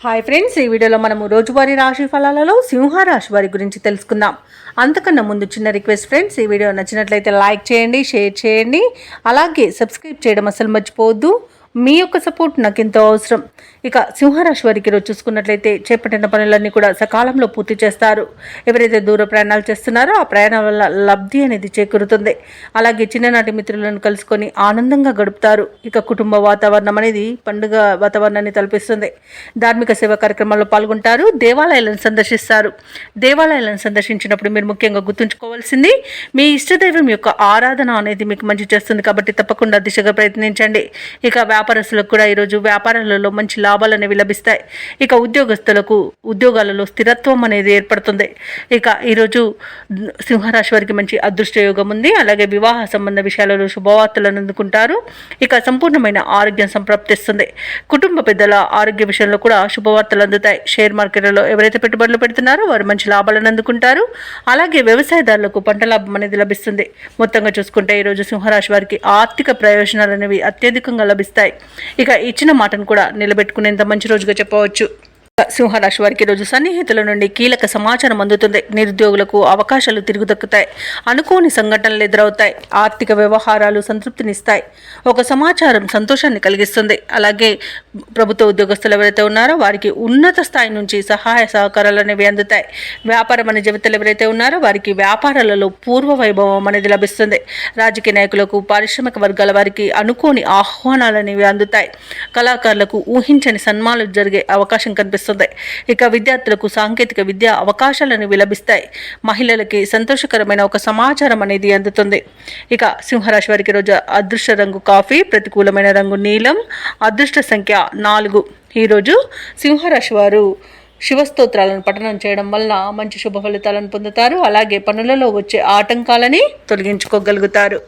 Hi friends, ఈ వీడియోలో మనము రోజువారీ రాశి ఫలాలలో సింహరాశి వారి గురించి తెలుసుకుందాం. అంతకన్నా ముందు చిన్న రిక్వెస్ట్ ఫ్రెండ్స్, ఈ వీడియో నచ్చినట్లయితే లైక్ చేయండి, షేర్ చేయండి, అలాగే సబ్స్క్రైబ్ చేయడం అసలు మర్చిపోవద్దు. మీ యొక్క సపోర్ట్ నాకు ఎంతో అవసరం. ఇక సింహరాశి వారికి ఈరోజు చూసుకున్నట్లయితే చేపట్టిన పనులన్నీ కూడా సకాలంలో పూర్తి చేస్తారు. ఎవరైతే దూర ప్రయాణాలు చేస్తున్నారో ఆ ప్రయాణాల వల్ల లబ్ధి అనేది చేకూరుతుంది. అలాగే చిన్ననాటి మిత్రులను కలుసుకొని ఆనందంగా గడుపుతారు. ఇక కుటుంబ వాతావరణం అనేది పండుగ వాతావరణాన్ని తలపిస్తుంది. ధార్మిక సేవా కార్యక్రమాల్లో పాల్గొంటారు. దేవాలయాలను సందర్శిస్తారు. దేవాలయాలను సందర్శించినప్పుడు మీరు ముఖ్యంగా గుర్తుంచుకోవాల్సింది మీ ఇష్టదైవం యొక్క ఆరాధన అనేది మీకు మంచి చేస్తుంది. కాబట్టి తప్పకుండా దిశగా ప్రయత్నించండి. ఇక వ్యాపారస్తులకు కూడా ఈరోజు వ్యాపారాలలో మంచి లాభాలు అనేవి లభిస్తాయి. ఇక ఉద్యోగస్తులకు ఉద్యోగాలలో స్థిరత్వం అనేది ఏర్పడుతుంది. ఇక ఈరోజు సింహరాశి వారికి మంచి అదృష్ట యోగం ఉంది. అలాగే వివాహ సంబంధ విషయాలలో శుభవార్తలను అందుకుంటారు. ఇక సంపూర్ణమైన ఆరోగ్యం సంప్రాప్తిస్తుంది. కుటుంబ పెద్దల ఆరోగ్య విషయంలో కూడా శుభవార్తలు అందుతాయి. షేర్ మార్కెట్లలో ఎవరైతే పెట్టుబడులు పెడుతున్నారో వారు మంచి లాభాలను అందుకుంటారు. అలాగే వ్యవసాయదారులకు పంట లాభం అనేది లభిస్తుంది. మొత్తంగా చూసుకుంటే ఈరోజు సింహరాశి వారికి ఆర్థిక ప్రయోజనాలు అనేవి అత్యధికంగా లభిస్తాయి. ఇక ఇచ్చిన మాటను కూడా నిలబెట్టుకునేంత మంచి రోజుగా చెప్పవచ్చు. సింహరాశి వారికి రోజు సన్నిహితుల నుండి కీలక సమాచారం అందుతుంది. నిరుద్యోగులకు అవకాశాలు తిరుగు దక్కుతాయి. అనుకోని సంఘటనలు ఎదురవుతాయి. ఆర్థిక వ్యవహారాలు సంతృప్తినిస్తాయి. ఒక సమాచారం సంతోషాన్ని కలిగిస్తుంది. అలాగే ప్రభుత్వ ఉద్యోగస్తులు ఎవరైతే ఉన్నారో వారికి ఉన్నత స్థాయి నుంచి సహాయ సహకారాలు అనేవి అందుతాయి. వ్యాపారం అనే జీవితాలు ఎవరైతే ఉన్నారో వారికి వ్యాపారాలలో పూర్వ వైభవం అనేది లభిస్తుంది. రాజకీయ నాయకులకు, పారిశ్రామిక వర్గాల వారికి అనుకోని ఆహ్వానాలు అనేవి అందుతాయి. కళాకారులకు ఊహించని సన్మానాలు జరిగే అవకాశం కనిపిస్తుంది. ఇక విద్యార్థులకు సాంకేతిక విద్యా అవకాశాలను లభిస్తాయి. మహిళలకి సంతోషకరమైన ఒక సమాచారం అనేది అందుతుంది. ఇక సింహరాశి వారికి రోజు అదృష్ట రంగు కాఫీ, ప్రతికూలమైన రంగు నీలం, అదృష్ట సంఖ్య 4. ఈరోజు సింహరాశి వారు శివస్తోత్రాలను పఠనం చేయడం వల్ల మంచి శుభ ఫలితాలను పొందుతారు. అలాగే పనులలో వచ్చే ఆటంకాలని తొలగించుకోగలుగుతారు.